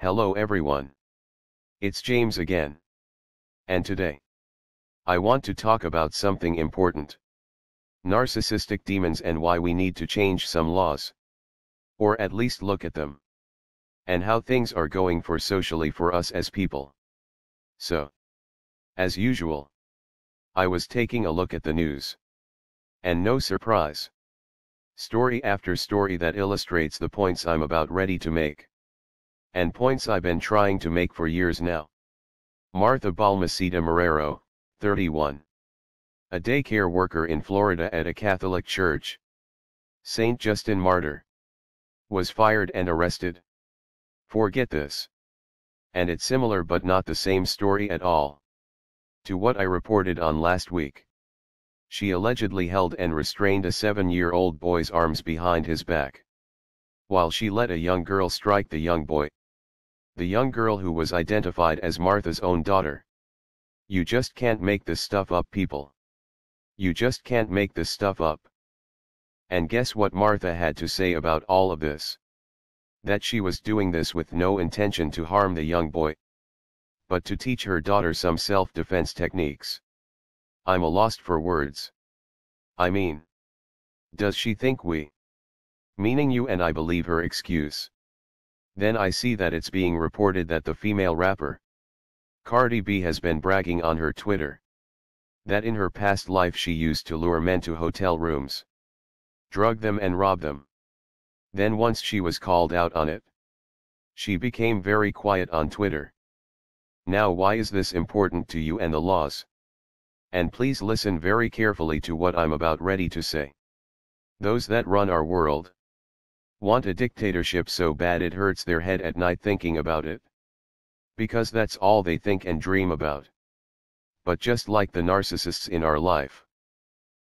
Hello everyone. It's James again. And today, I want to talk about something important. Narcissistic demons and why we need to change some laws. Or at least look at them. And how things are going for socially for us as people. So, as usual, I was taking a look at the news. And no surprise. Story after story that illustrates the points I'm about ready to make. And points I've been trying to make for years now. Martha Balmaceda Marrero, 31. A daycare worker in Florida at a Catholic church. Saint Justin Martyr. Was fired and arrested. Forget this. And it's similar but not the same story at all. To what I reported on last week. She allegedly held and restrained a 7-year-old boy's arms behind his back. While she let a young girl strike the young boy. The young girl who was identified as Martha's own daughter. You just can't make this stuff up, people. You just can't make this stuff up. And guess what Martha had to say about all of this? That she was doing this with no intention to harm the young boy, but to teach her daughter some self-defense techniques. I'm lost for words. I mean, does she think we, meaning you and I, believe her excuse? Then I see that it's being reported that the female rapper, Cardi B, has been bragging on her Twitter that in her past life she used to lure men to hotel rooms, drug them and rob them. Then once she was called out on it, she became very quiet on Twitter. Now why is this important to you and the laws? And please listen very carefully to what I'm about ready to say. Those that run our world want a dictatorship so bad it hurts their head at night thinking about it. Because that's all they think and dream about. But just like the narcissists in our life,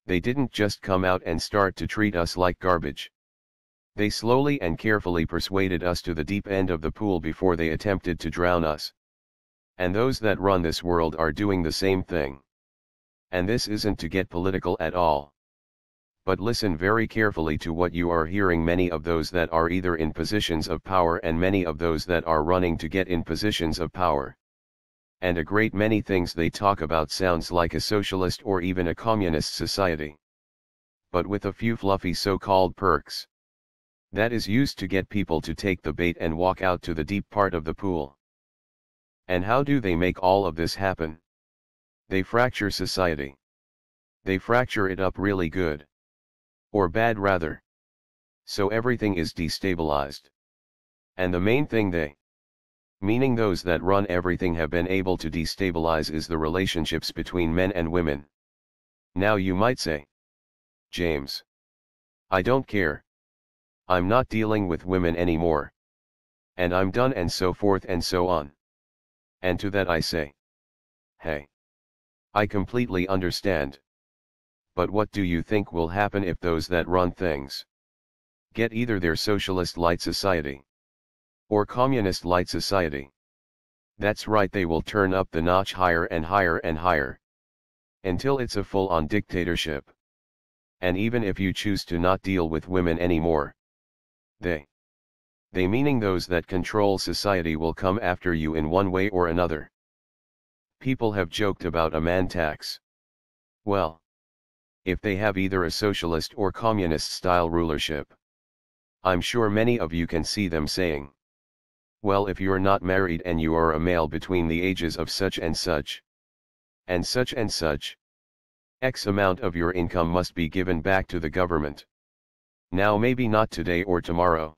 they didn't just come out and start to treat us like garbage. They slowly and carefully persuaded us to the deep end of the pool before they attempted to drown us. And those that run this world are doing the same thing. And this isn't to get political at all. But listen very carefully to what you are hearing. Many of those that are either in positions of power and many of those that are running to get in positions of power. And a great many things they talk about sounds like a socialist or even a communist society. But with a few fluffy so-called perks. That is used to get people to take the bait and walk out to the deep part of the pool. And how do they make all of this happen? They fracture society. They fracture it up really good. Or bad rather. So everything is destabilized. And the main thing they, meaning those that run everything, have been able to destabilize is the relationships between men and women. Now you might say, James, I don't care. I'm not dealing with women anymore. And I'm done and so forth and so on. And to that I say, hey, I completely understand. But what do you think will happen if those that run things get either their socialist light society or communist light society? That's right, they will turn up the notch higher and higher and higher until it's a full-on dictatorship. And even if you choose to not deal with women anymore, they meaning those that control society, will come after you in one way or another. People have joked about a man tax. Well, if they have either a socialist or communist style rulership, I'm sure many of you can see them saying, well, if you're not married and you are a male between the ages of such and such, X amount of your income must be given back to the government. Now maybe not today or tomorrow.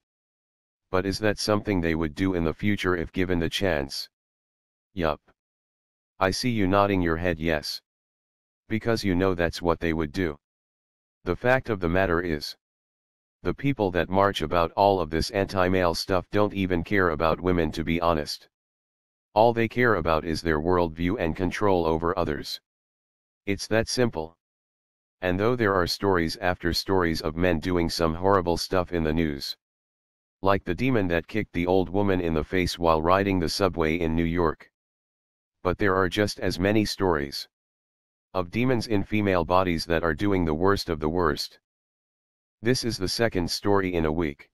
But is that something they would do in the future if given the chance? Yup. I see you nodding your head yes. Because you know that's what they would do. The fact of the matter is, the people that march about all of this anti-male stuff don't even care about women, to be honest. All they care about is their worldview and control over others. It's that simple. And though there are stories after stories of men doing some horrible stuff in the news, like the demon that kicked the old woman in the face while riding the subway in New York. But there are just as many stories of demons in female bodies that are doing the worst of the worst. This is the second story in a week.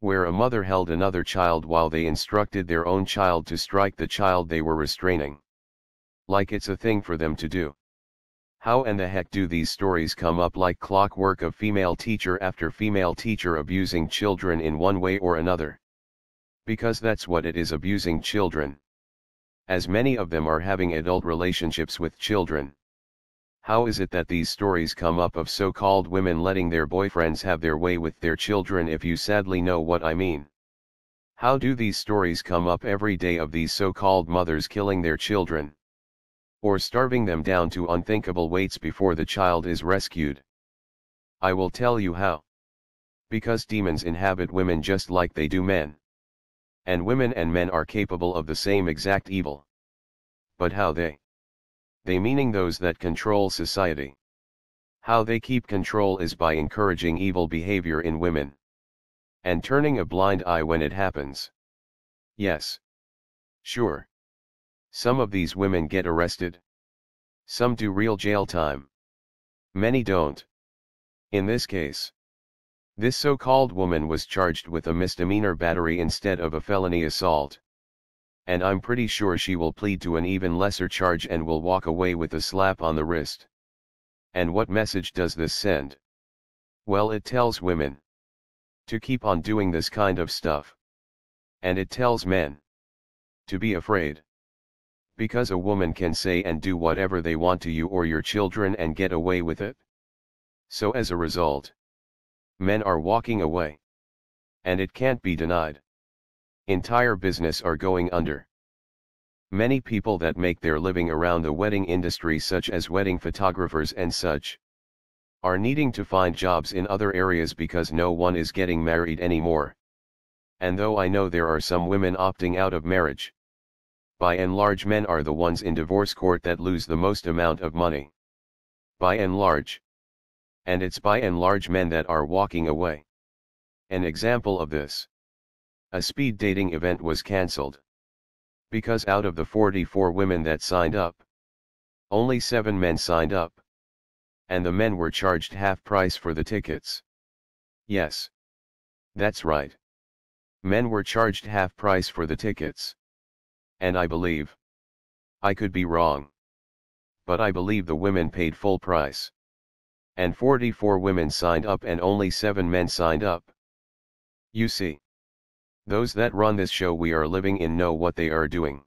where a mother held another child while they instructed their own child to strike the child they were restraining. Like it's a thing for them to do. How in the heck do these stories come up like clockwork of female teacher after female teacher abusing children in one way or another? Because that's what it is, abusing children. As many of them are having adult relationships with children. How is it that these stories come up of so-called women letting their boyfriends have their way with their children, if you sadly know what I mean? How do these stories come up every day of these so-called mothers killing their children? Or starving them down to unthinkable weights before the child is rescued? I will tell you how. Because demons inhabit women just like they do men. And women and men are capable of the same exact evil. But how they meaning those that control society. How they keep control is by encouraging evil behavior in women. And turning a blind eye when it happens. Yes. Sure. Some of these women get arrested. Some do real jail time. Many don't. In this case, this so-called woman was charged with a misdemeanor battery instead of a felony assault. And I'm pretty sure she will plead to an even lesser charge and will walk away with a slap on the wrist. And what message does this send? Well, it tells women to keep on doing this kind of stuff. And it tells men to be afraid. Because a woman can say and do whatever they want to you or your children and get away with it. So as a result, men are walking away. And it can't be denied. Entire business are going under. Many people that make their living around the wedding industry, such as wedding photographers and such, are needing to find jobs in other areas because no one is getting married anymore. And though I know there are some women opting out of marriage, by and large men are the ones in divorce court that lose the most amount of money. By and large. And it's by and large men that are walking away. An example of this. A speed dating event was cancelled. Because out of the 44 women that signed up, only 7 men signed up. And the men were charged half price for the tickets. Yes. That's right. Men were charged half price for the tickets. And I believe, I could be wrong, but I believe the women paid full price. And 44 women signed up and only 7 men signed up. You see, those that run this show we are living in know what they are doing.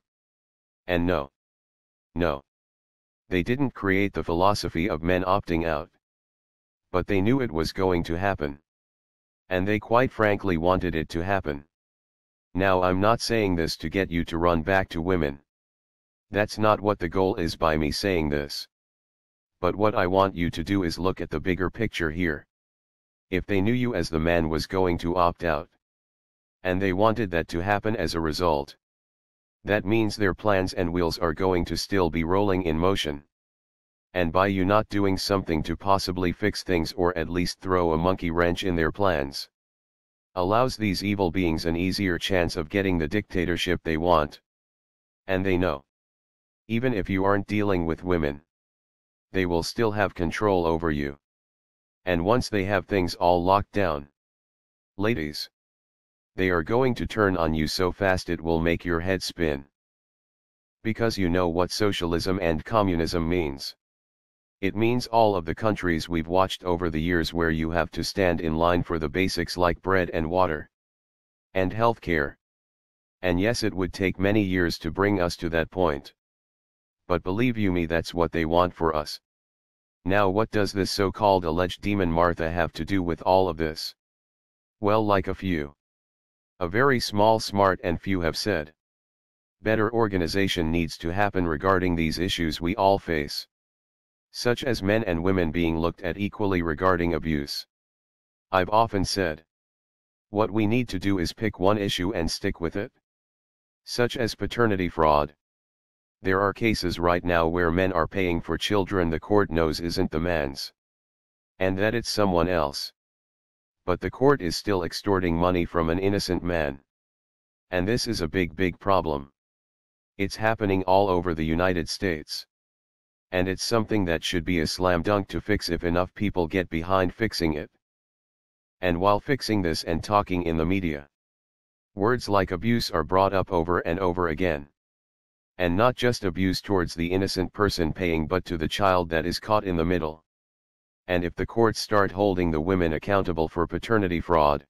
And no, they didn't create the philosophy of men opting out. But they knew it was going to happen. And they quite frankly wanted it to happen. Now I'm not saying this to get you to run back to women. That's not what the goal is by me saying this. But what I want you to do is look at the bigger picture here. If they knew you as the man was going to opt out, and they wanted that to happen as a result, that means their plans and wheels are going to still be rolling in motion. And by you not doing something to possibly fix things or at least throw a monkey wrench in their plans, allows these evil beings an easier chance of getting the dictatorship they want. And they know, even if you aren't dealing with women, they will still have control over you. And once they have things all locked down, ladies, they are going to turn on you so fast it will make your head spin. Because you know what socialism and communism means. It means all of the countries we've watched over the years where you have to stand in line for the basics like bread and water. And healthcare. And yes, it would take many years to bring us to that point. But believe you me, that's what they want for us. Now what does this so-called alleged demon Martha have to do with all of this? Well, like a very small smart and few have said, better organization needs to happen regarding these issues we all face. Such as men and women being looked at equally regarding abuse. I've often said, what we need to do is pick one issue and stick with it. Such as paternity fraud. There are cases right now where men are paying for children the court knows isn't the man's. And that it's someone else. But the court is still extorting money from an innocent man. And this is a big problem. It's happening all over the United States. And it's something that should be a slam dunk to fix if enough people get behind fixing it. And while fixing this and talking in the media, words like abuse are brought up over and over again. And not just abuse towards the innocent person paying, but to the child that is caught in the middle. And if the courts start holding the women accountable for paternity fraud,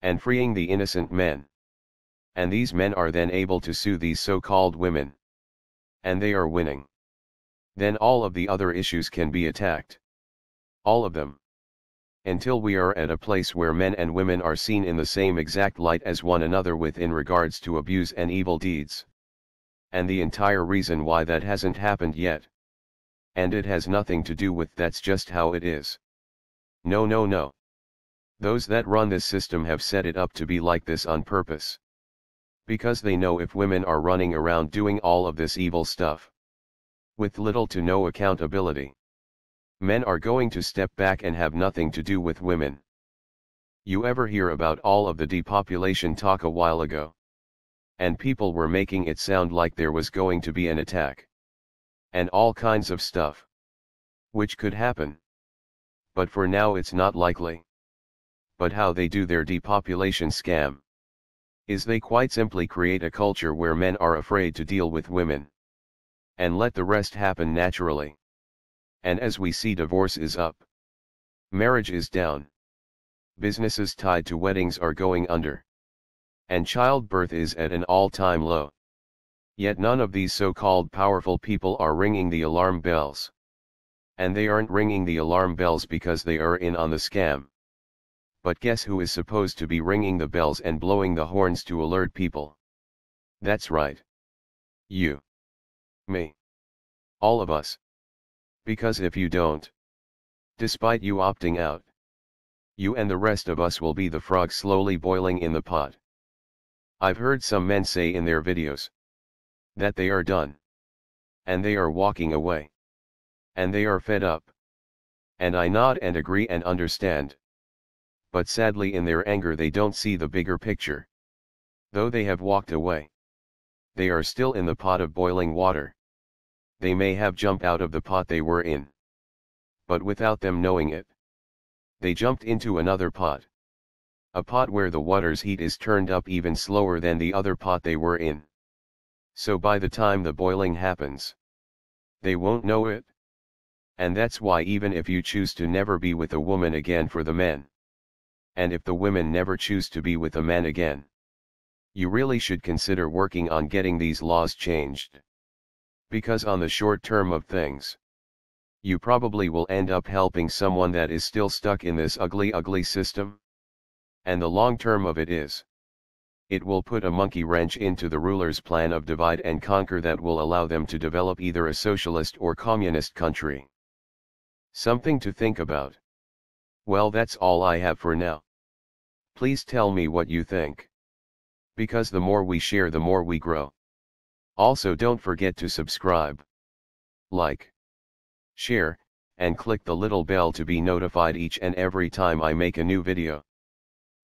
and freeing the innocent men, and these men are then able to sue these so-called women, and they are winning, then all of the other issues can be attacked. All of them. Until we are at a place where men and women are seen in the same exact light as one another within regards to abuse and evil deeds. And the entire reason why that hasn't happened yet. And it has nothing to do with that's just how it is. No, no, no. Those that run this system have set it up to be like this on purpose. Because they know if women are running around doing all of this evil stuff, with little to no accountability, men are going to step back and have nothing to do with women. You ever hear about all of the depopulation talk a while ago? And people were making it sound like there was going to be an attack. And all kinds of stuff. Which could happen. But for now it's not likely. But how they do their depopulation scam is they quite simply create a culture where men are afraid to deal with women. And let the rest happen naturally. And as we see, divorce is up. Marriage is down. Businesses tied to weddings are going under. And childbirth is at an all-time low. Yet none of these so-called powerful people are ringing the alarm bells. And they aren't ringing the alarm bells because they are in on the scam. But guess who is supposed to be ringing the bells and blowing the horns to alert people? That's right. You. Me. All of us. Because if you don't, despite you opting out, you and the rest of us will be the frog slowly boiling in the pot. I've heard some men say in their videos that they are done. And they are walking away. And they are fed up. And I nod and agree and understand. But sadly in their anger they don't see the bigger picture. Though they have walked away, they are still in the pot of boiling water. They may have jumped out of the pot they were in. But without them knowing it, they jumped into another pot. A pot where the water's heat is turned up even slower than the other pot they were in. So by the time the boiling happens, they won't know it. And that's why even if you choose to never be with a woman again for the men, and if the women never choose to be with a man again, you really should consider working on getting these laws changed. Because on the short term of things, you probably will end up helping someone that is still stuck in this ugly system. And the long term of it is, it will put a monkey wrench into the ruler's plan of divide and conquer that will allow them to develop either a socialist or communist country. Something to think about. Well, that's all I have for now. Please tell me what you think. Because the more we share, the more we grow. Also, don't forget to subscribe, like, share, and click the little bell to be notified each and every time I make a new video.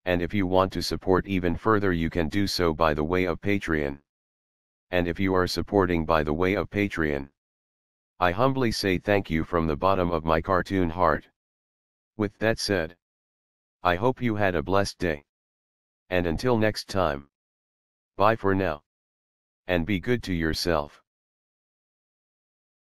And if you want to support even further, you can do so by the way of Patreon. And if you are supporting by the way of Patreon, I humbly say thank you from the bottom of my cartoon heart. With that said, I hope you had a blessed day. And until next time, bye for now. And be good to yourself.